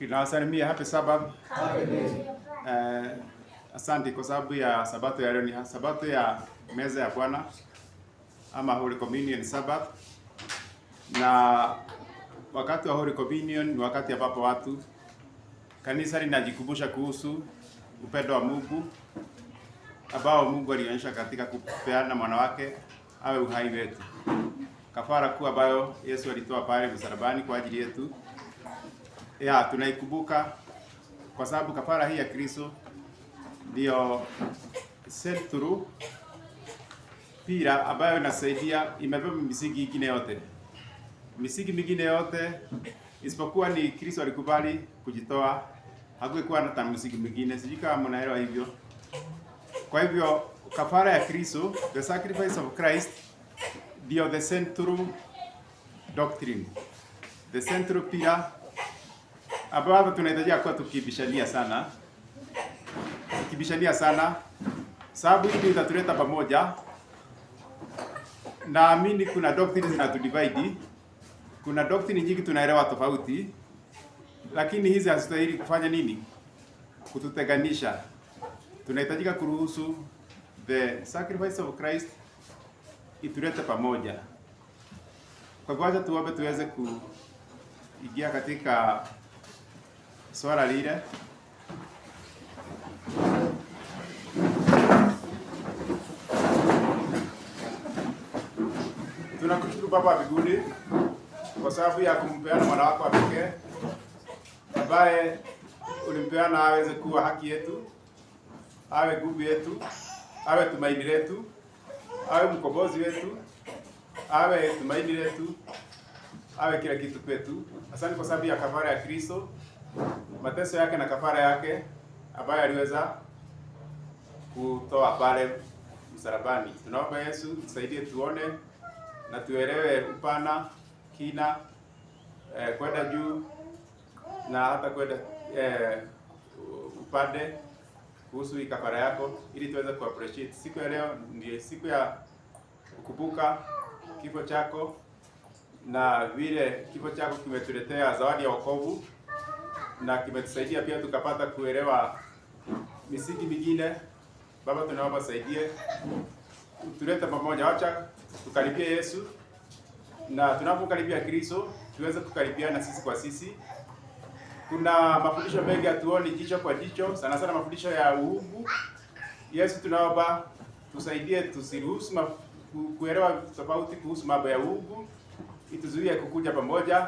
Nawasalimia happy Sabbath. Asante kwa sababu ya sabato ya leo, ni sabato ya meza ya Bwana ama Holy Communion Sabbath. Na wakati wa Holy Communion ni wakati ambapo watu kanisa linajikumbusha kuhusu upendo wa Mungu ambao Mungu alionyesha katika kupeana mwana wake awe uhai wetu. Kafara kuu ambayo Yesu alitoa pale msalabani kwa ajili yetu. Tunaikumbuka kwa sababu kafara hii ya Kristo ndio central pila ambayo inasaidia, imebeba misingi mingine yote. Misingi mingine yote isipokuwa ni Kristo alikubali kujitoa, hakukuwa na misingi mingine. Sijui kama mnaelewa hivyo. Kwa hivyo kafara ya Kristo, the sacrifice of Christ, ndio the central doctrine, the central pillar ambapo tunahitaji kuwa tukibishania sana, sababu hii itatuleta pamoja. Naamini kuna doctrine zinatudivide, kuna doctrine nyingi tunaelewa tofauti, lakini hizi hazistahili kufanya nini? Kututenganisha. Tunahitajika kuruhusu the sacrifice of Christ itulete pamoja. Kwa hivyo acha tuombe tuweze kuingia katika swala lile. Tunakushukuru Baba wa mbinguni kwa sababu ya kumpeana mwana wako wa pekee ambaye ulimpeana aweze kuwa haki yetu, awe nguvu yetu, awe tumaini letu, awe mkombozi wetu, awe tumaini letu, awe kila kitu kwetu. Asante kwa sababu ya kafara ya Kristo, mateso yake na kafara yake ambayo aliweza kutoa pale msalabani. Tunaomba Yesu tusaidie tuone na tuelewe upana, kina, kwenda juu na hata kwenda upande kuhusu hii kafara yako, ili tuweze kuappreciate siku ya leo. Ndiyo siku ya kukumbuka kifo chako, na vile kifo chako kimetuletea zawadi ya wokovu na kimetusaidia pia tukapata kuelewa misingi mingine. Baba, tunaomba saidie tulete pamoja, acha tukaribie Yesu, na tunapokaribia Kristo tuweze kukaribiana sisi kwa sisi. Kuna mafundisho mengi hatuoni jicho kwa jicho, sana sana mafundisho ya uungu. Yesu, tunaomba tusaidie tusiruhusu kuelewa tofauti kuhusu mambo ya uungu, ituzuie kukuja pamoja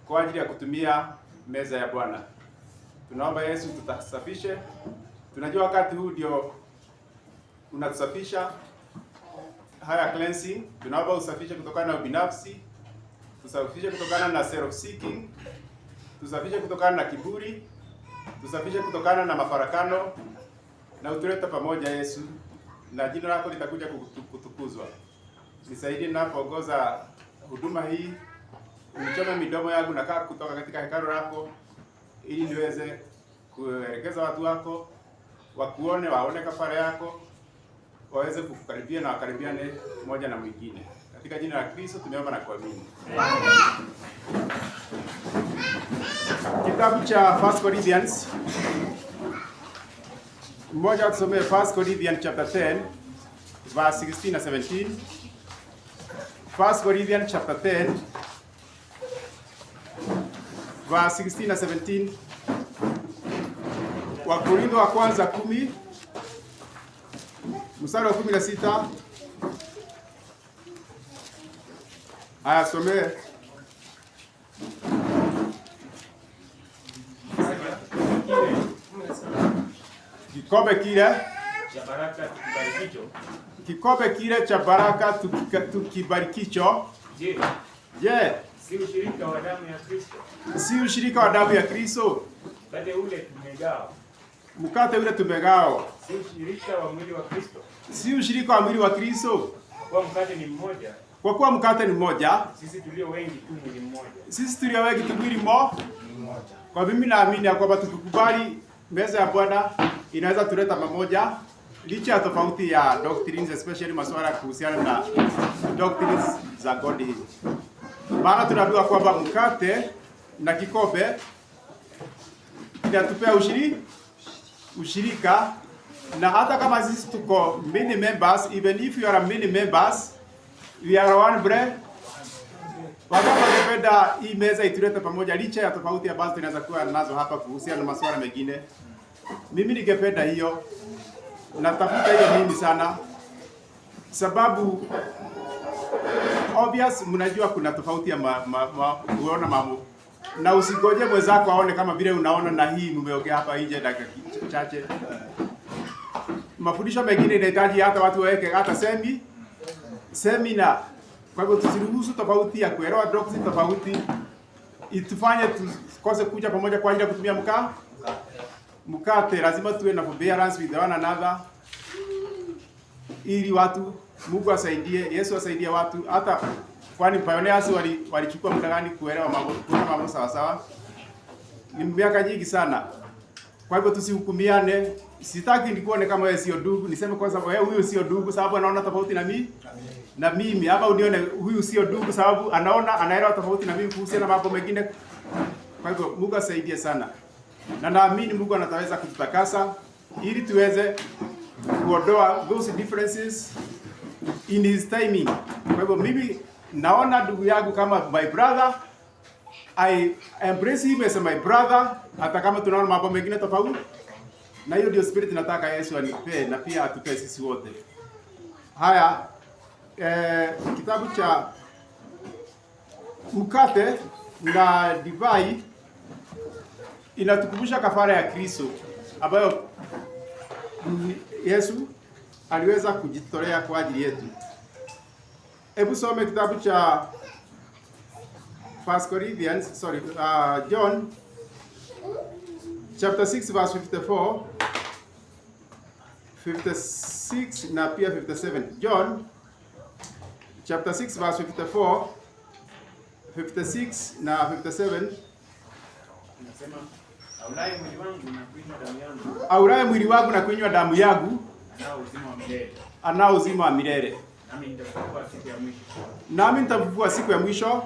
kwa ajili ya kutumia meza ya Bwana. Tunaomba Yesu tutasafishe. Tunajua wakati huu ndio unatusafisha, haya cleansing. Tunaomba usafishe kutokana na ubinafsi, tusafishe kutokana na self seeking, tusafishe kutokana na kiburi, tusafishe kutokana na mafarakano, na utulete pamoja Yesu, na jina lako litakuja kutukuzwa. Nisaidie ninapoongoza huduma hii, unichome midomo yangu na kaa kutoka katika hekalu lako, ili niweze kuelekeza watu wako wakuone, waone kafara yako, waweze kukukaribia na wakaribiane mmoja na mwingine. Katika jina la Kristo tumeomba na kuamini. Kitabu cha 1 Corinthians, mmoja tusomee 1 Corinthians chapter 10 verse 16 na 17. 1 Corinthians chapter 10 verse 16 na 17. Wakorintho wa kwanza 10 mstari wa 16. Haya, somee. Kikombe kile cha baraka tukibarikicho. Kikombe kile cha baraka tukibarikicho. Je, si ushirika wa damu ya Kristo? Si ushirika wa damu ya Kristo? Mkate ule tumegao. Mkate ule tumegao. Si ushirika wa mwili wa Kristo? Si ushirika wa mwili wa Kristo? Kwa mkate ni mmoja. Kwa kuwa mkate ni mmoja, sisi tulio wengi tu mwili mmoja. Sisi tulio wengi tu mwili mmoja. Kwa mimi naamini ya kwamba tukikubali meza ya Bwana inaweza tuleta pamoja, licha ya tofauti ya doctrines, especially masuala kuhusiana na doctrines za Godhead. Maana tunaambiwa kwamba mkate na kikombe inatupea ushirika, na hata kama sisi tuko many members, even if you are many members, we are one bread. Wakati tunapenda hii meza itulete pamoja licha ya tofauti ambazo tunaweza kuwa nazo hapa kuhusiana na masuala mengine. Mimi ningependa hiyo, natafuta hiyo mimi sana, sababu obvious mnajua kuna tofauti ya kuona mambo, na usigoje mwenzako aone kama vile unaona, na hii mmeongea hapa nje dakika chache. Mafundisho mengine inahitaji hata watu waweke hata seminar. Kwa hivyo tusiruhusu tofauti ya kuelewa doctrine tofauti itufanye tukose kuja pamoja kwa ajili ya kutumia mkate. Lazima tuwe na forbearance with one another, ili watu, Mungu asaidie, Yesu asaidie watu. Hata kwani pioneers walichukua muda gani kuelewa mambo sawa sawa? Ni miaka nyingi sana. Kwa hivyo tusihukumiane. Sitaki nikuone kama wewe sio ndugu, niseme kwanza wewe huyu sio ndugu sababu anaona tofauti na mimi, ama unione huyu sio ndugu sababu anaelewa tofauti na mimi kuhusiana na mambo mengine. Kwa hivyo Mungu asaidie sana, na naamini Mungu anataweza kututakasa ili tuweze kuondoa those differences in his timing. Kwa hivyo mimi naona ndugu yangu kama my brother, I embrace him as my brother, hata kama tunaona mambo mengine tofauti. Na hiyo ndio spirit nataka Yesu anipe na pia atupe sisi wote. Haya, kitabu cha mkate na divai inatukumbusha kafara ya Kristo ambayo Yesu aliweza kujitolea kwa ajili yetu. Hebu some kitabu cha John chapter 6 verse 54, 56 na pia 57. John chapter 6 verse 54, 56 na 57. Nasema, aulaye mwili wangu na kunywa damu yangu, aulaye mwili wangu na kunywa damu yangu anao uzima wa milele, nami nitamfufua siku ya mwisho. Nami nitamfufua siku ya mwisho.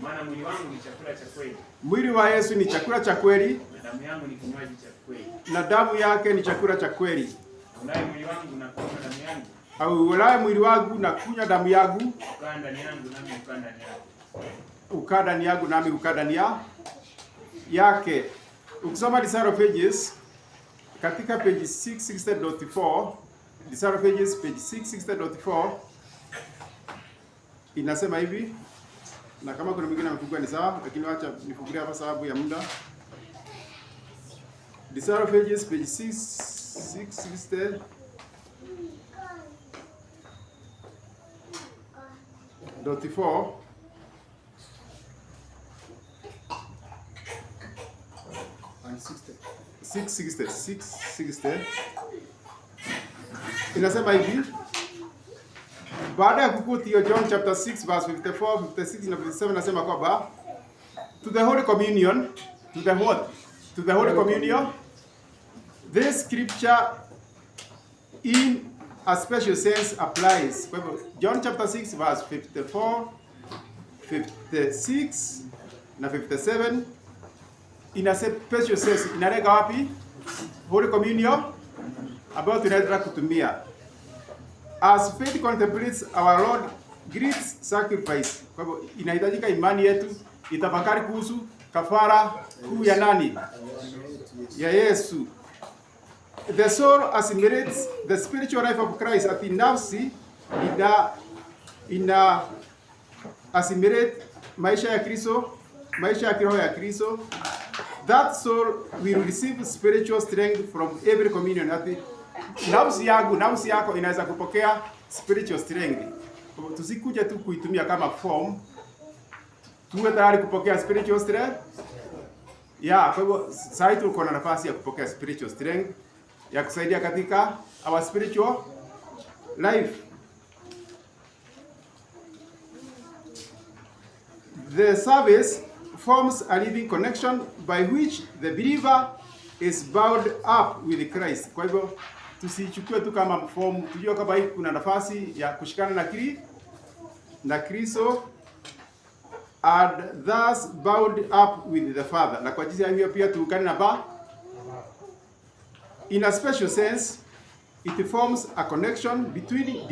Maana mwili wangu ni chakula cha kweli. Mwili wa Yesu ni chakula cha kweli, na damu yangu ni kinywaji cha kweli. Na damu yake ni chakula cha kweli. Aulaye mwili wangu na kunywa damu yangu, aulaye mwili wangu na kunywa damu yangu, ukaa ndani yangu nami ukaa ndani yake. Ukaa ndani yangu nami ukaa ndani yake. Ukisoma Desire of Ages katika page 660.4, Desire of Ages page 660.4 inasema hivi, na kama kuna mwingine amefungua ni sawa, lakini acha nifungulie hapa sababu ya muda. Desire of Ages page 660.4 660 inasema hivi, baada ya kukuti hiyo John chapter 6 verse 54, 56 na 57 nasema kwamba to the Holy Communion, to the Holy Communion, this scripture in a special sense applies. Kwa hivyo John chapter 6 verse 54, 56 na 57 ina special sense, inalenga wapi? Holy Communion ambayo tunaweza kutumia as faith contemplates our Lord great sacrifice. Kwa hivyo inahitajika imani yetu itafakari kuhusu kafara kuu ya nani? Ya Yesu. The soul assimilates the spiritual life of Christ. Ati nafsi ina assimilate maisha ya Kristo, maisha ya kiroho ya Kristo. That soul will receive spiritual strength from every communion. Ati nafsi yako inaweza kupokea spiritual strength. Tusikuje tu kuitumia kama form, tuwe tayari kupokea spiritual strength. Kwa hivyo sasa tuko na nafasi ya kupokea spiritual strength ya kusaidia katika our spiritual life. The service forms a living connection by which the believer is bound up with Christ. Kwa hivyo tusichukue tu kama form, tujue kama hii kuna nafasi ya kushikana na Kristo and thus bound up with the Father. Na kwa jinsi hiyo pia tuungane In a special sense, it forms a connection between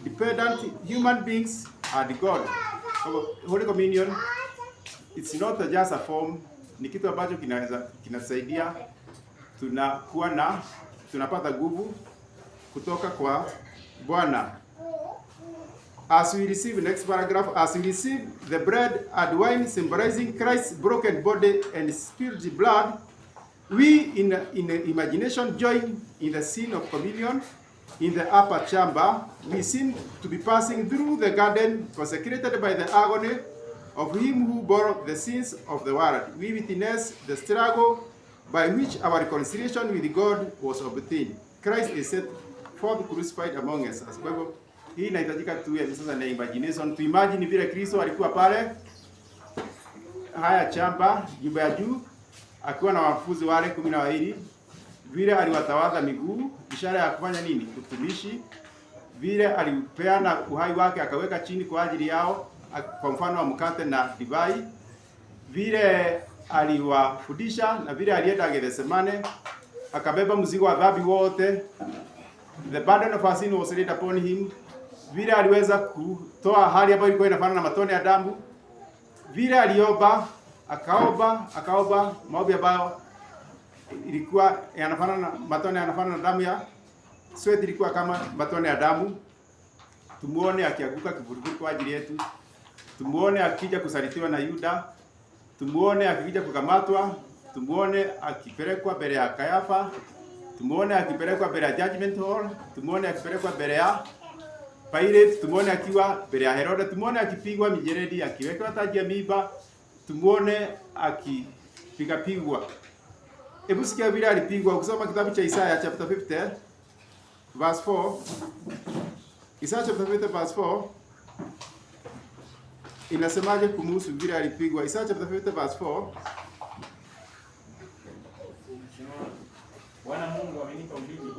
dependent human beings and God. Holy Communion, it's not just a form, ni kitu ambacho kinasaidia tunapata nguvu kutoka kwa Bwana. As we receive, next paragraph, as we receive the bread and wine symbolizing Christ's broken body and spilled blood, we in imagination join in the scene of communion in the upper chamber. We seem to be passing through the garden consecrated by the agony of him who bore the sins of the world. We witness the struggle by which our reconciliation with God was obtained. Christ is set forth crucified among us. Kwa hivyo hii inahitajika tuwe sasa na imagination. Tu imagine vile Kristo alikuwa pale haya chamba nyumba ya juu akiwa na wanafunzi wale 12, vile aliwatawadha miguu, ishara ya kufanya nini? Utumishi. Vile alipeana uhai wake akaweka chini kwa ajili yao, kwa mfano wa mkate na divai. Vile aliwafundisha na vile alienda Gethsemane akabeba mzigo wa dhambi wote. The burden of our sin was laid upon him. Vile aliweza kutoa hali ambayo ilikuwa inafanana na matone ya damu. Vile aliomba, akaomba maombi ambayo ilikuwa yanafanana matone yanafanana na damu ya sweat, ilikuwa kama matone ya damu. Tumuone akianguka kifurifuri kwa ajili yetu. Tumuone akija kusalitiwa na Yuda. Tumuone akija kukamatwa. Tumuone akipelekwa mbele ya Kayafa. Tumuone akipelekwa mbele ya judgment hall. Tumuone akipelekwa mbele ya Pilate. Tumuone akiwa mbele ya Herode. Tumuone akipigwa mijeledi, akiwekwa taji ya miiba. Tumuone akipigwa. Hebu sikia vile alipigwa. Ukisoma kitabu cha Isaya chapter 50 verse 4. Isaya chapter 50 verse 4 inasemaje kumhusu vile alipigwa? Isaya chapter 50 verse 4. Bwana Mungu amenipa ulimi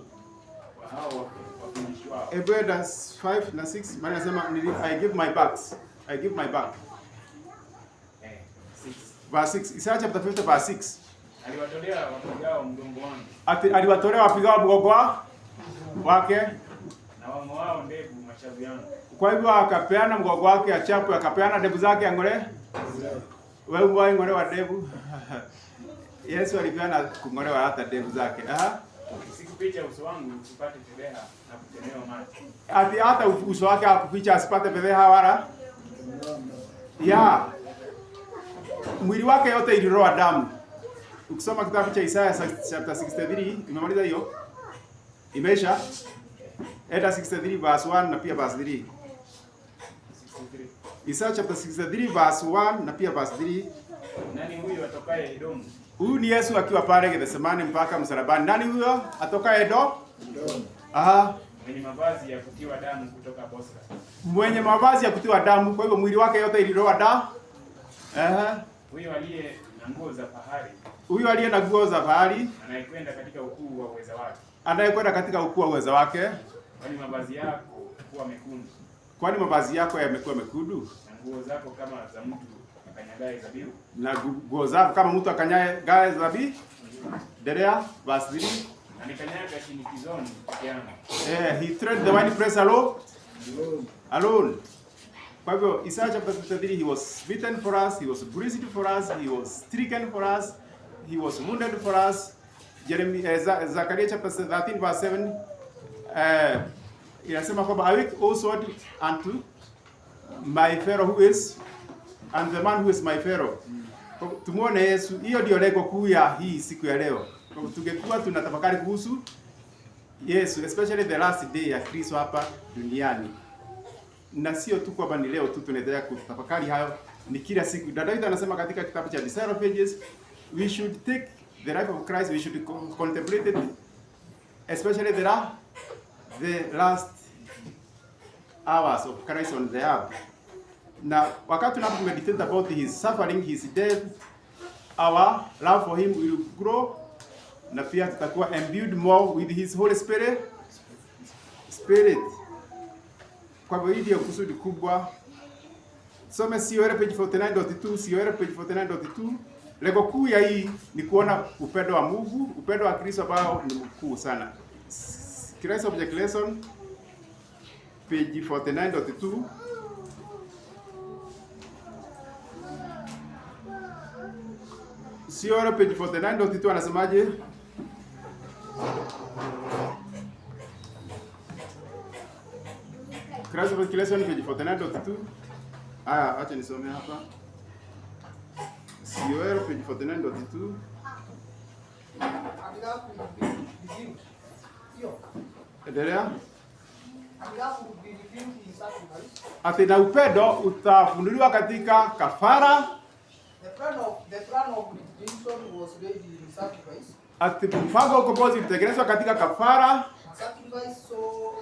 wa hao watumishi wao. Hebrews 5 na 6 maana nasema I give my back. 6. Verse 6. Isaya chapter 50 verse 6. Aliwatolea wapigao mgongo wangu. Aliwatolea wapigao mgongo wake na wao ndevu mashavu yangu. Kwa hivyo akapeana mgongo wake achapu, akapeana ndevu zake angole. Wewe mbona ngolewa ndevu? Yesu alipeana kungolewa hata ndevu zake. Sikuficha uso wangu usipate fedheha na kutemewa macho. Hata uso wake hakuficha asipate fedheha wala. Mwili wake yote iliroa damu. Ukisoma kitabu cha Isaya chapter 63, imemaliza hiyo? Imeisha? Eda 63 verse 1 na pia verse 3. Isaya chapter 63 verse 1 na pia verse 3. Nani huyo atokaye Edomu? Huyu ni Yesu akiwa pale Gethsemane mpaka msalabani. Nani huyo atokaye Edomu? Mwenye mavazi ya kutiwa damu kutoka Bosra. Mwenye mavazi ya kutiwa damu, kwa hivyo mwili wake yote iliroa damu. Huyo aliye na nguo za fahari. Huyo aliye na nguo za fahari anayekwenda katika ukuu wa uweza wake. Anayekwenda katika ukuu wa uweza wake. Kwani mavazi yako kuwa mekundu. Kwani mavazi yako yamekuwa mekundu? Na nguo zako kama za mtu akanyagaye zabibu. Na nguo zako kama mtu akanyagaye zabibu. Endelea verse 3. Alikanyaga shinikizoni peke yake. He tread the wine press alone. Kwa hivyo Isaiah chapter 53, he was beaten for us, he was bruised for us, he was stricken for us, he was wounded for us. Zechariah chapter 13 verse 7 inasema kwamba I will also unto my Pharaoh who is and the man who is my Pharaoh. Tumuone Yesu, hiyo ndio lengo kuu ya hii siku ya leo. Tungekuwa tunatafakari kuhusu Yesu, especially the last day ya Kristo hapa duniani. Na sio tu kwamba ni leo tu tunaendelea kutafakari hayo, ni kila siku. David anasema katika kitabu cha Desire of Ages, we should take the life of Christ, we should contemplate it, especially the last hours of Christ on the earth. Na wakati tunapo meditate about his suffering, his death, our love for him will grow, na pia tutakuwa imbued more with his Holy Spirit. Kwa hivyo hii ndio kusudi kubwa. Some COR page 49.2, COR page 49.2, Lengo kuu ya hii ni kuona upendo wa Mungu, upendo wa Kristo ambao ni mkuu sana. Christ Object Lesson page 49.2. Sio page 49.2 anasemaje? Christ Object Lesson page 49.2. Aya, acha nisome hapa. COL page 49.2. Endelea. Ati na upendo utafunuliwa katika kafara. The plan of redemption was laid in sacrifice. Ati mpango wa ukombozi ulitekelezwa katika kafara. Sacrifice so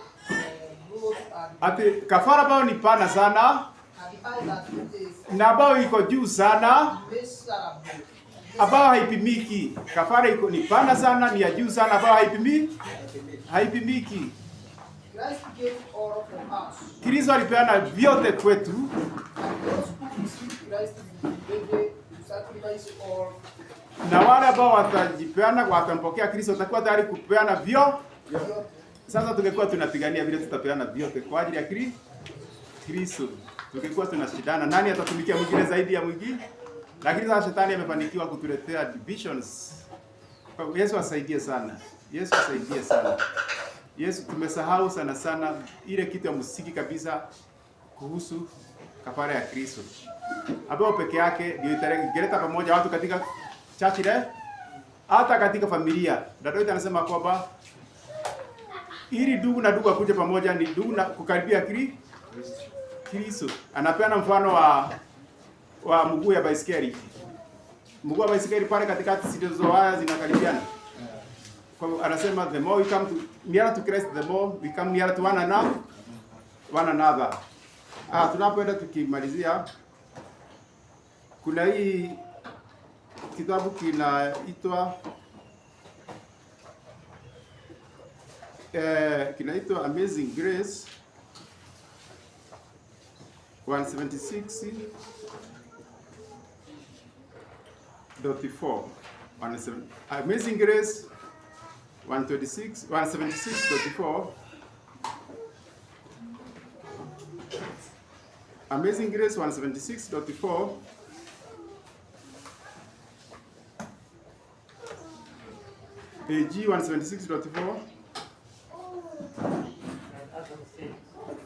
good and Ati kafara ambayo ni pana sana na ambayo iko juu sana, ambayo haipimiki. Kafara iko ni pana sana, ni ya juu sana, ambayo haipimiki. Christ gave all from us. Kristo alipeana vyote kwetu, And those who receive Christ will be ready to sacrifice all. na wale ambao watajipeana, watampokea Kristo watakuwa tayari kupeana vyote. Sasa tungekuwa tunapigania vile tutapeana vyote kwa ajili ya Kristo, tungekuwa tunashindana nani atatumikia mwingine zaidi ya mwingine. Lakini sasa shetani amefanikiwa kutuletea divisions. Yesu asaidie sana. Yesu asaidie sana. Yesu, tumesahau sana ile kitu ya msingi kabisa kuhusu kafara ya Kristo, ambayo peke yake ndio italeta pamoja watu katika church ile, hata katika familia. Daudi anasema kwamba ili ndugu na ndugu akuje pamoja ni ndugu na kukaribia Kristo. Anapeana mfano wa mguu ya baisikeli. Mguu wa baisikeli pale katikati zilizo waya zinakaribiana. Kwa anasema the more we come nearer to Christ, the more we come nearer to one another. Tunapoenda tukimalizia, kuna hii kitabu kinaitwa Amazing Grace 176.4. Amazing Grace 176.4. Amazing Grace 176.4. AG 176.4.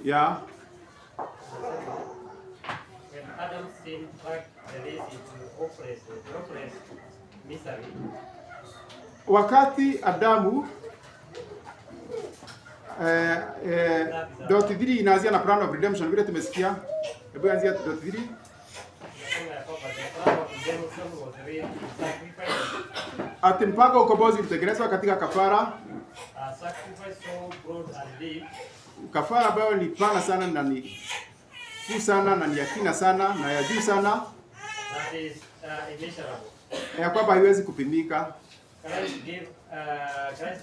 Yeah. When Adam sinned, dragged the race into hopeless misery. Wakati Adamu dot 3 inaanzia na plan of redemption vile tumesikia. Hebu anzia dot 3. Ati mpango wa ukombozi ulitekelezwa katika kafara. Kafara ambayo ni pana sana na ni kuu sana na ni ya kina sana na ya juu sana. That is immeasurable. Ya kwamba haiwezi kupimika. Christ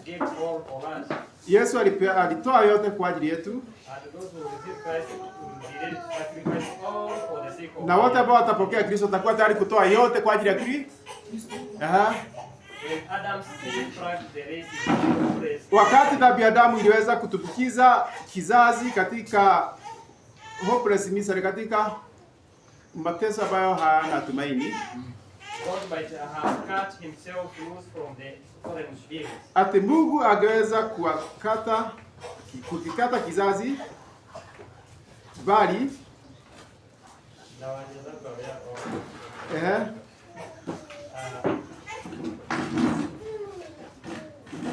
gave all for us. Yesu alitoa yote kwa ajili yetu. And those who receive Christ will be ready to sacrifice all for the sake of. Na wote ambao watapokea Kristo watakuwa tayari kutoa yote kwa ajili ya Kristo. When Adam sinned, dragged the race into hopeless. Wakati dhambi ya Adamu iliweza kutumbukiza kizazi katika hopeless misery, katika mateso ambayo hayana tumaini. God might have cut himself loose from the fallen beings. Ati Mungu angeweza kukikata kizazi, bali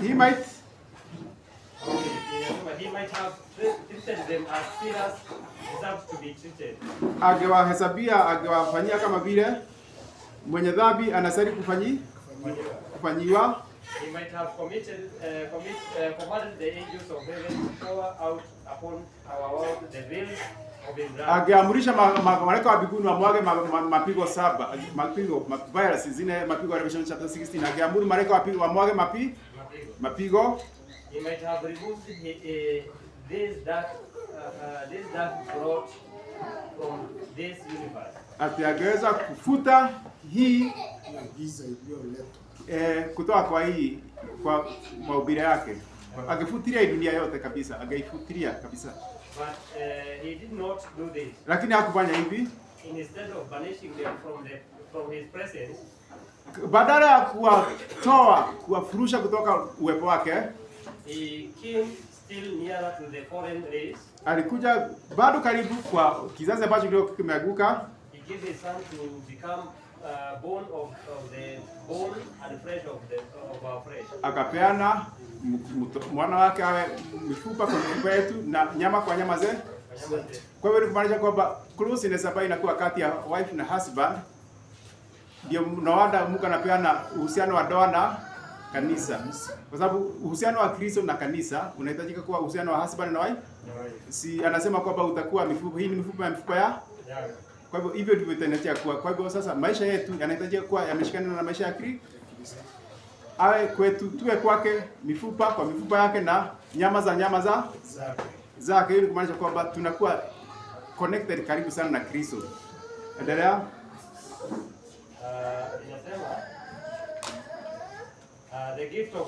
he might have treated them as sinners deserve to be treated. angewafanyia kama vile mwenye dhambi anastahili kufanyiwa. He might have commanded the angels of heaven to pour out upon our world the veils of his wrath. Angeamrisha malaika wa mbinguni wamwage mapigo 7, virus zile mapigo ya Revelation chapter 16. Angeamuru malaika wamwage mapigo. He might have removed this dark brought from this universe. ati angeweza kufuta hii giza iliyoletwa kutoka kwa hii kwa mahubiri yake. Angefutilia dunia yote kabisa, angeifutilia kabisa. But he did not do this. Lakini hakufanya hivi. Instead of banishing them from his presence, badala ya kuwatoa, kuwafurusha kutoka uwepo wake, he came still nearer to the foreign race. Alikuja bado karibu kwa kizazi ambacho kilikuwa kimeanguka. He gave his son to become bone of the bone and flesh of our flesh. Akapeana mwana wake awe mifupa kwa mifupa yetu na nyama kwa nyama zetu. Kwa hivyo kumaanisha kwamba closeness ambayo inakuwa kati ya wife na husband ndio nawada Mungu anapeana uhusiano wa ndoa na kanisa. Kwa sababu uhusiano wa Kristo na kanisa unahitajika kuwa uhusiano wa husband na wife. Si anasema kwamba utakuwa mifupa, hii ni mifupa ya. Kwa hivyo hivyo ndivyo itaendelea kuwa. Kwa hivyo sasa maisha yetu yanahitaji kuwa yameshikana na maisha ya Kristo. Awe kwetu tuwe kwake mifupa kwa mifupa yake na nyama zake. Hiyo ni kumaanisha kwamba tunakuwa connected karibu sana na Kristo. Endelea. Inasema the gift of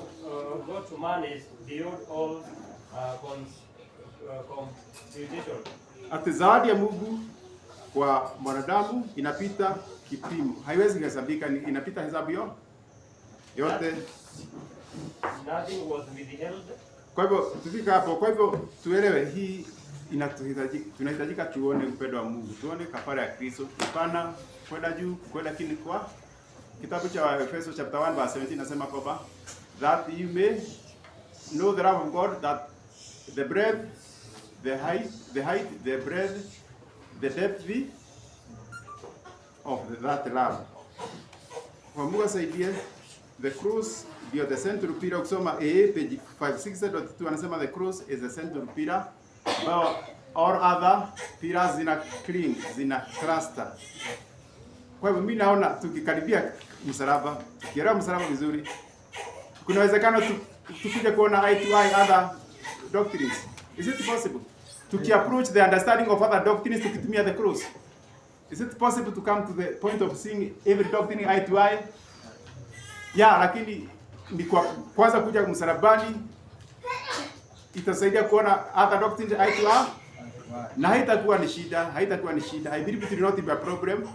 God to man is beyond all computation. Ati zawadi ya Mungu kwa mwanadamu inapita kipimo. Haiwezi kuhesabika, inapita hesabu yote. Nothing was withheld. Kwa hivyo tufika hapo. Kwa hivyo tuelewe hii tunahitajika tuone upendo wa Mungu. Tuone kafara ya Kristo. Hapana kwenda juu, kwenda chini kwa kitabu cha Efeso chapter 1 verse 17 nasema kwamba that you may know the love of God, that the breadth, the height, the breadth, the depth of that love. Kwa Mungu asaidie. The cross ndio the central pillar. Ukisoma page 560.2 anasema the cross is the central pillar. But all other pillars zina clean, zina cluster. Kwa hivyo mimi naona tukikaribia msalaba, tukielewa msalaba vizuri, kuna uwezekano tukuje kuona eye to eye other doctrines. Is it possible? Approach the understanding of other doctrines tukitumia the cross. Is it possible to come to the point of seeing every doctrine eye to eye? Yeah, lakini ni kwa kwanza kuja msalabani itasaidia kuona other doctrines eye to eye. Na haitakuwa ni shida. I believe it will not be a problem.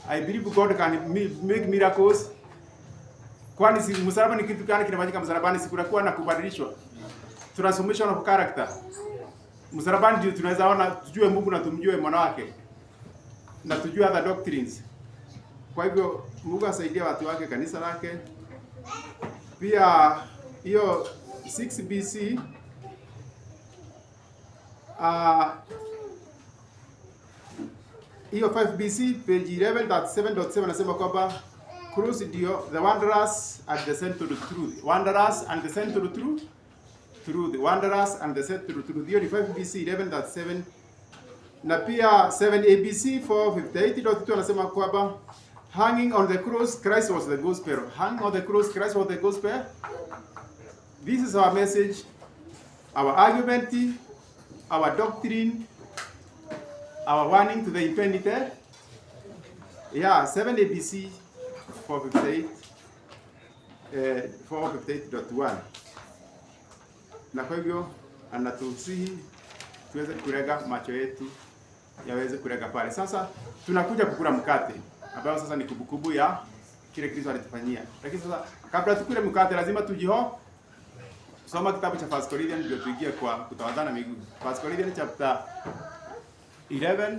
I believe God can make miracles. Kwani si msalaba ni kitu gani kinafanyika msalabani? Si kunakuwa na kubadilishwa. Transformation of character. Msalabani ndio tunaweza ona tujue Mungu na tumjue mwana wake. Na tujue other doctrines. Kwa hivyo Mungu asaidie watu wake, kanisa lake. Pia hiyo 6 BC hiyo 5 BC page 11.7.7 nasema kwamba cross ndio the wanderers at the center of truth. Wanderers and the center of truth. Wanderers and the center of truth. Hiyo ni 5 BC 11.7. Na pia 7 ABC 458.2 anasema kwamba hanging on the cross Christ was the gospel. Hanging on the cross Christ was the gospel. This is our message, our argument, our doctrine, our warning to the impenitent. Yeah, 7 ABC 458.1. Na kwa hivyo anatusihi tuweze kurega macho yetu yaweze kurega pale. Sasa tunakuja kukula mkate ambao sasa ni kumbukumbu ya kile Kristo alitufanyia. Lakini sasa kabla tukule mkate lazima soma kitabu cha 1 Corinthians ndio tuingie kwa kutawadhana miguu. 1 Corinthians chapter 11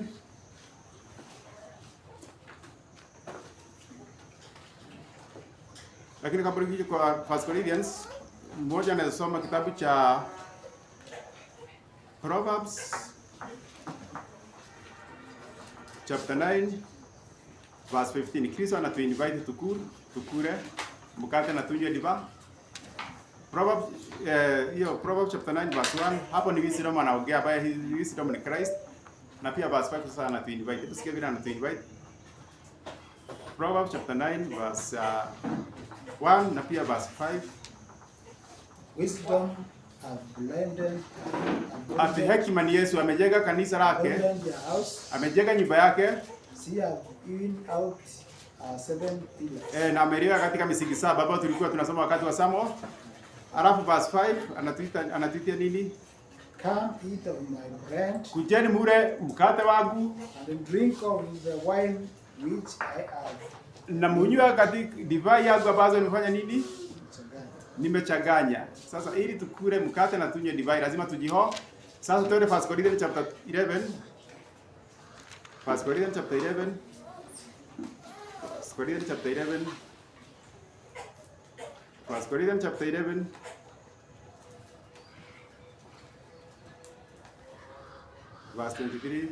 lakini kabla tuingie kwa 1 Corinthians mmoja anasoma kitabu cha Proverbs chapter 9 verse 15. Kristo anatuinvite tukure mkate na tunywe diva. Proverbs Proverbs chapter 9 verse 1, hapo ni wisdom anaongea, by his wisdom ni Christ. Na pia verse 5 sasa anatuinvite. Tusikie vile anatuinvite. Proverbs chapter 9 verse 1 na pia verse 5. Wisdom have blended. Ati hekima ni Yesu amejenga kanisa lake. Amejenga nyumba yake. She has given out 7 pillars. Na ameliweka katika misingi 7 ambayo tulikuwa tunasoma wakati wa Samuel. Alafu verse 5 anatuitia nini? Come eat of my bread. Kujeni mure mkate wangu And drink of the wine which I have. na munywe katika divai yangu ambazo nimefanya nini? Nimechanganya. Sasa ili tukule mkate na tunywe divai lazima tujiho. Sasa tuende 1 Corinthians chapter 11. 1 Corinthians chapter 11. 1 Corinthians chapter 11. 1 Corinthians chapter 11. Verse 23.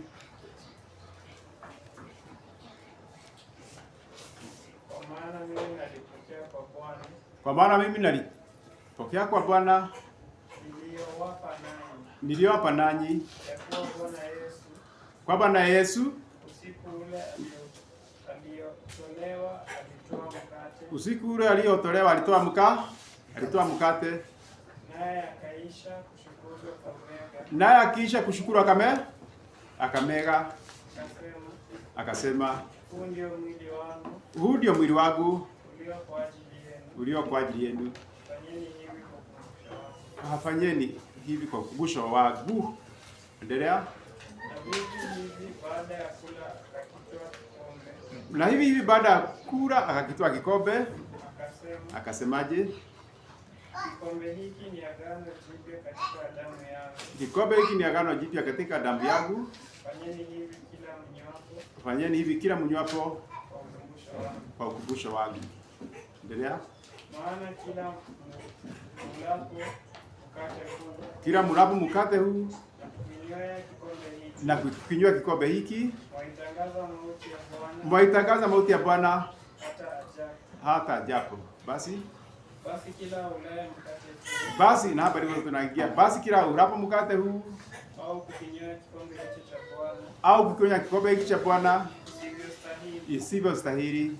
Kwa maana mimi nalipokea kwa Bwana niliyowapa nanyi kwa Bwana Yesu usiku ule aliotolewa alitoa mkate naye akiisha kushukuru akamega akasema, huu ndio mwili wangu ulio kwa ajili yenu, fanyeni hivi kwa ukumbusho wangu. Endelea. Na hivi baada ya kula akakitoa kikombe akasemaje? Kikombe hiki ni agano jipya katika damu yangu. Kikombe hiki ni agano jipya katika damu yangu. Fanyeni hivi kila mnywapo kwa ukumbusho wangu. Endelea. Maana kila mlapo mkate huu na kukinywa kikombe hiki mwaitangaza mauti ya Bwana hata ajapo. Basi kila ulaye mkate huu. Basi na hapa ndipo tunaingia. Basi kila ulapo mkate huu au kukinywa kikombe hiki cha Bwana isivyostahili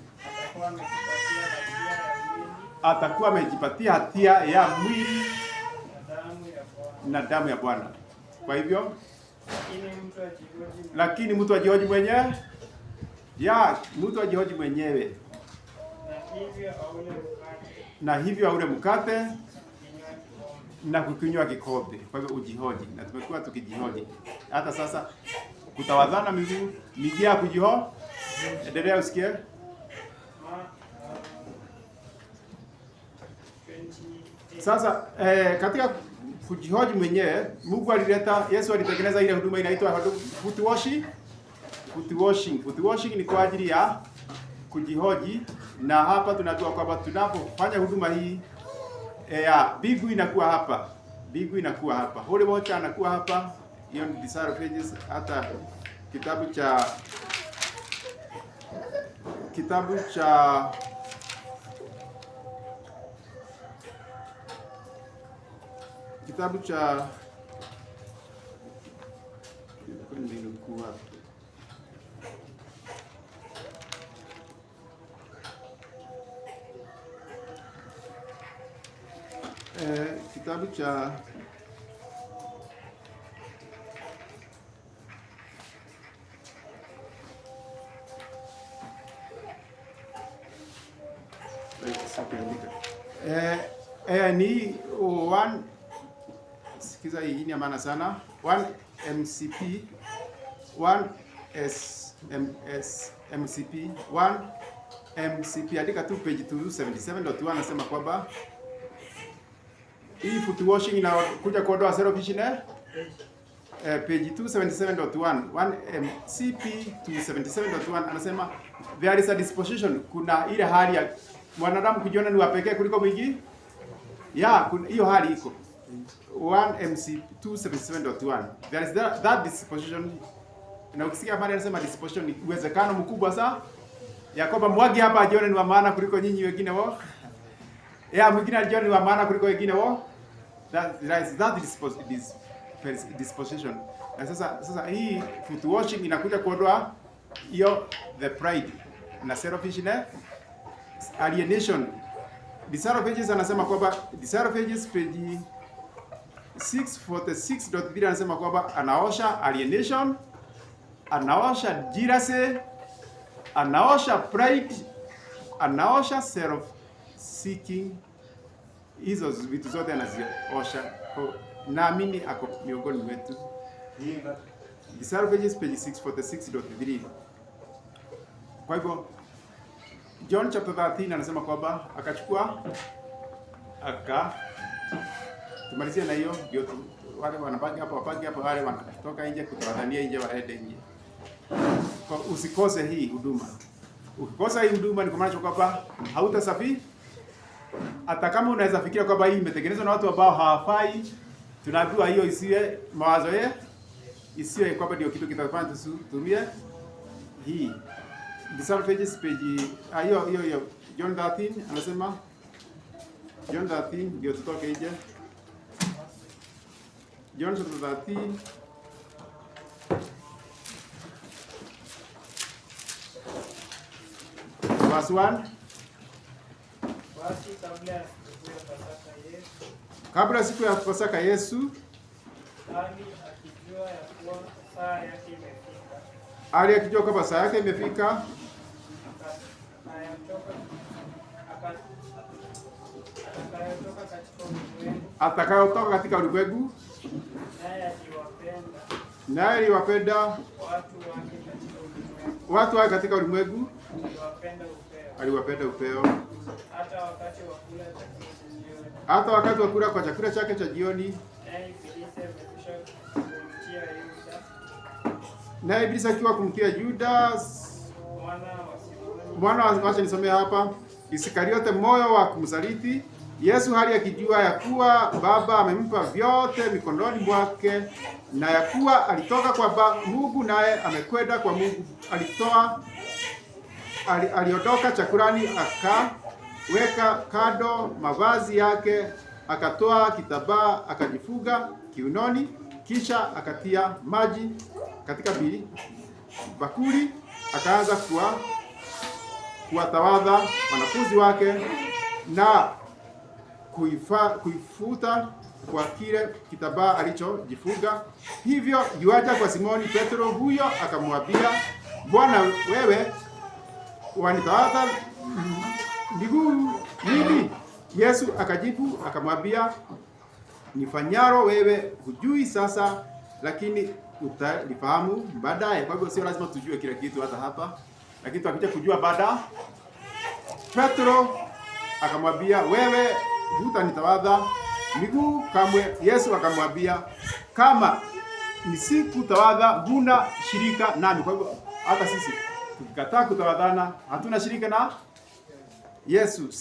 atakuwa amejipatia hatia ya mwili na damu ya Bwana. Kwa hivyo lakini mtu ajihoji mwenyewe. Mtu ajihoji mwenyewe. Na hivyo aule mkate na kukinywa kikombe. Kwa hivyo ujihoji, na tumekuwa tukijihoji. Hata sasa kutawadhana miguu ya kujihoji. Endelea usikie. Sasa katika kujihoji mwenyewe, Mungu alileta, Yesu alitengeneza ile huduma inaitwa foot washing. Foot washing ni kwa ajili ya kujihoji, na hapa tunajua kwamba tunapofanya huduma hii bigu inakuwa hapa. Bigu inakuwa hapa. Holy water anakuwa hapa. Hiyo ni Desire of Ages. Hata kitabu cha kitabu cha ni one. Sikiza, hii ni maana sana. 1 MCP 1 MCP 1 MCP andika tu page 277.1 anasema kwamba hii foot washing inakuja kuondoa cell vision page 277.1 1 MCP 277.1 anasema there is a disposition, kuna ile hali ya mwanadamu kujiona ni wa pekee kuliko mwingi. Hiyo hali iko 1 MC 277.1 there is that disposition. Na ukisikia habari anasema disposition ni uwezekano mkubwa sana ya kwamba mwagi hapa ajione ni wa maana kuliko nyinyi wengine wao. Mwingine ajione ni wa maana kuliko wengine wao. That disposition. Na sasa hii foot washing inakuja kuondoa hiyo the pride na selfishness, alienation. Desire of Ages anasema kwamba Desire of Ages page 646.3 anasema kwamba anaosha alienation, anaosha jealousy, anaosha pride, anaosha self seeking, hizo vitu zote anaziosha. Naamini ako miongoni mwetu. The Salvages page 646.3. Kwa hivyo John chapter 13 anasema kwamba akachukua tumalizie na hiyo ndio wale wanabaki hapa wapaki hapa, wale wanatoka nje kutawadhania nje waende nje. Kwa usikose hii huduma. Ukikosa hii huduma ni kwa maana kwamba hautasafiri. Hata kama unaweza fikiria kwamba hii imetengenezwa na watu ambao hawafai, tunaambiwa hiyo isiwe mawazo yeye, isiwe kwamba ndio kitu kitafanya tutumie hii. The Salvages page hiyo John 13 anasema, John 13 ndio tutoke nje. John chapter 13 verse 1. Basi kabla siku ya Pasaka Yesu akijua ya kuwa saa yake imefika, akijua kwamba saa yake imefika, atakayotoka katika ulimwengu, naye aliwapenda watu wake katika ulimwengu, aliwapenda upeo. Hata wakati wa kula kwa chakula chake cha jioni, naye Ibilisi akiwa kumtia Judas mwana wacha nisomee hapa, Iskariote moyo wa kumsaliti Yesu, hali akijua ya kuwa Baba amempa vyote mikononi mwake, na ya kuwa alitoka kwa Mungu naye amekwenda kwa Mungu. Aliondoka chakulani, akaweka kando mavazi yake, akatoa kitambaa akajifunga kiunoni, kisha akatia maji katika bakuli, akaanza kuwatawadha wanafunzi wake na kuifuta kwa kile kitambaa alichojifunga. Hivyo yuaja kwa Simoni Petro, huyo akamwambia, Bwana, wewe wanitawadha miguu mimi? Yesu akajibu akamwambia, nifanyaro wewe hujui sasa, lakini utalifahamu baadaye. Kwa hivyo sio lazima tujue kila kitu hata hapa, lakini tutakuja kujua baada. Petro akamwambia, wewe hutanitawadha miguu kamwe. Yesu akamwambia, kama nisikutawadha huna shirika nami. Kwa hivyo hata sisi tukikataa kutawadhana hatuna shirika na Yesu.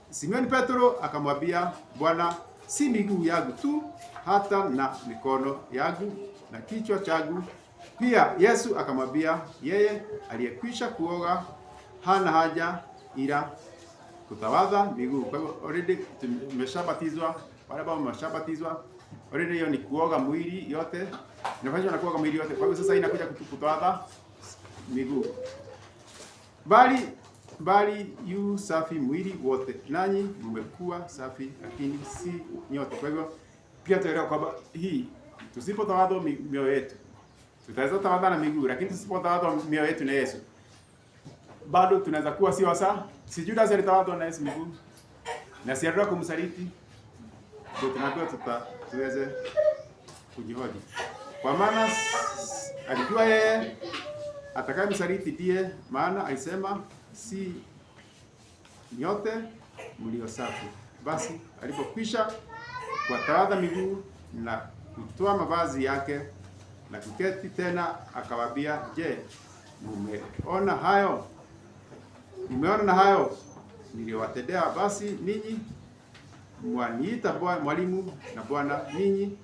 Simoni Petro akamwambia, Bwana, si miguu yangu tu, hata na mikono yangu na kichwa changu pia. Yesu akamwambia, yeye aliyekwisha kuoga hana haja ila kutawadha miguu. Kwa hivyo already tumeshabatizwa, wale ambao wameshabatizwa already, hiyo ni kuoga mwili yote, inafanywa na kuoga mwili yote. Kwa hivyo sasa inakuja kutawadha miguu. Bali yu safi mwili wote, nanyi mmekuwa safi, lakini si nyote. Kwa hivyo pia tuelewa kwamba hii tusipotawadha mioyo yetu, tutaweza tawadha na miguu, lakini tusipotawadha mioyo yetu na Yesu, bado tunaweza kuwa si wasa. Si Judas alitawadha na Yesu miguu na si alikuwa kumsaliti, ndio tunapewa tuweze kujihoji, kwa maana alijua yeye atakayemsaliti ndiye, maana alisema si nyote mlio safi. Basi alipokwisha kuwatawadha miguu na kutoa mavazi yake na kuketi tena, akawaambia, je, mumeona na hayo niliowatendea? Basi ninyi mwaniita mwalimu na Bwana, ninyi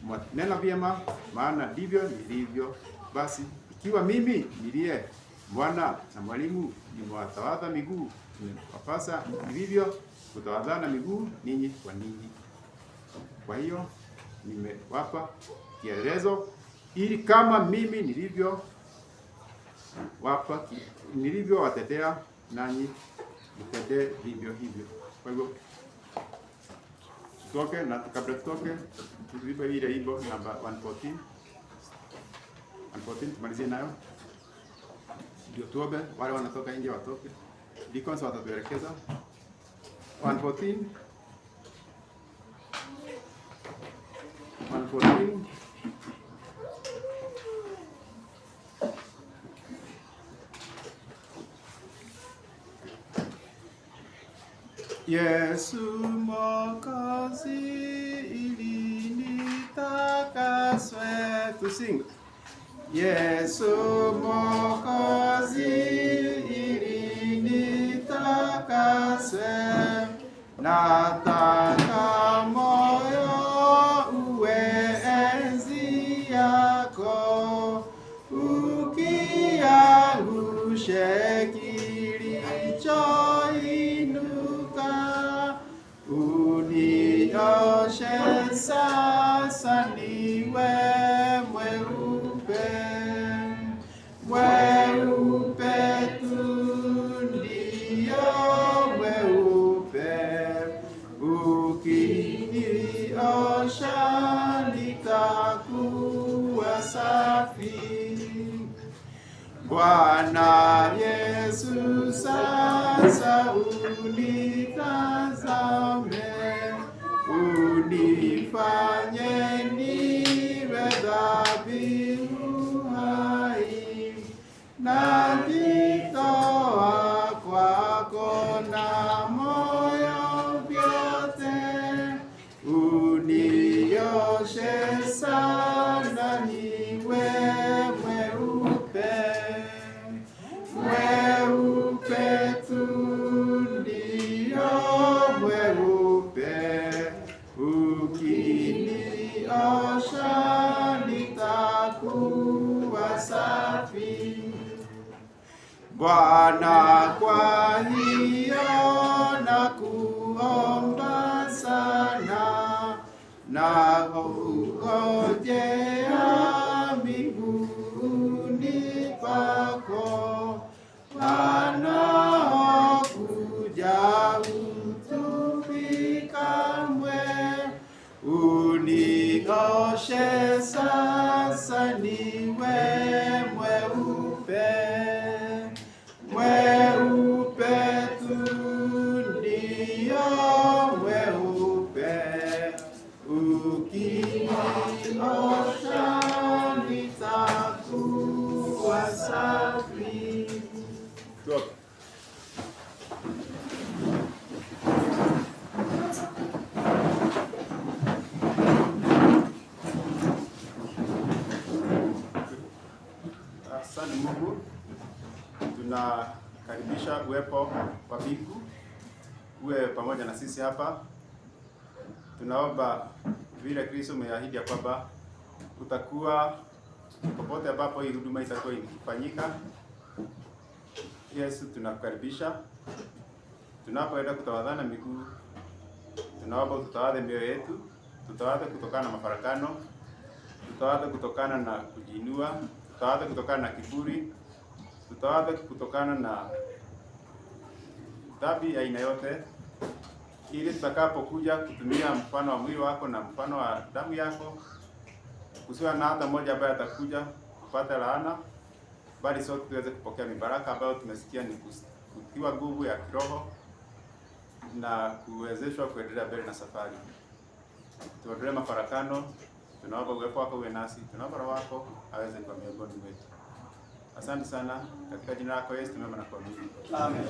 mwanena vyema, maana ndivyo nilivyo. Basi ikiwa mimi niliye Bwana na mwalimu nimewatawadha miguu, nimewapasa vivyo kutawadhana miguu ninyi kwa ninyi. Kwa hiyo nimewapa kielelezo, ili kama mimi nilivyowatendea nanyi mtendee vivyo hivyo. Kwa hivyo tutoke, na kabla tutoke tulipe ile hivyo namba 114 tumalizie nayo. Ndio tuombe, wale wanatoka nje watoke. Deacons watatuelekeza. 114 Yesu Mwokozi ili nitakaswe. To sing. Yesu Mwokozi ili nitakaswe, nataka moyo uwe enzi yako, ukiangushe kilichoinuka, unioshe sasa niwe mweupe tu, ndio mweupe, ukiniosha nitakuwa safi. Bwana Yesu sasa unitazame, unifanye niwe dhabihu hai, najitoa kwako na moyo vyote, unioshe sana niwe mweupe tu, ndio mweupe, ukiniosha nitakuwa safi. Bwana, kwa hiyo nakuomba sana, nangojea miguuni pako, wanaokuja hutupi kamwe, unioshe sasa niwe mweupe tu, ndio mweupe, ukiniosha nitakuwa safi. Asante Mungu, tunakaribisha uwepo wa mbingu uwe pamoja na sisi hapa. Tunaomba vile Kristo ameahidi ya kwamba utakuwa popote ambapo hii huduma itakuwa ikifanyika. Yesu, tunakukaribisha. Tunapoenda kutawadhana miguu, tunaomba tutawadhe mioyo yetu, tutawadhe kutokana na mafarakano, tutawadhe kutokana na kujiinua, tutawadhe kutokana na kiburi, tutawadhe kutokana na dhambi ya aina yote, ili tutakapokuja kutumia mfano wa mwili wako na mfano wa damu yako, kusiwa na hata mmoja ambaye atakuja kupata laana, bali sote tuweze kupokea mibaraka ambayo tumesikia ni kutiwa nguvu ya kiroho na kuwezeshwa kuendelea mbele na safari. Tuondolee mafarakano, tunaomba uwepo wako uwe nasi, tunaomba Roho wako aweze kuwa miongoni mwetu. Asante sana, katika jina lako Yesu tumeomba na kuamini. Amen.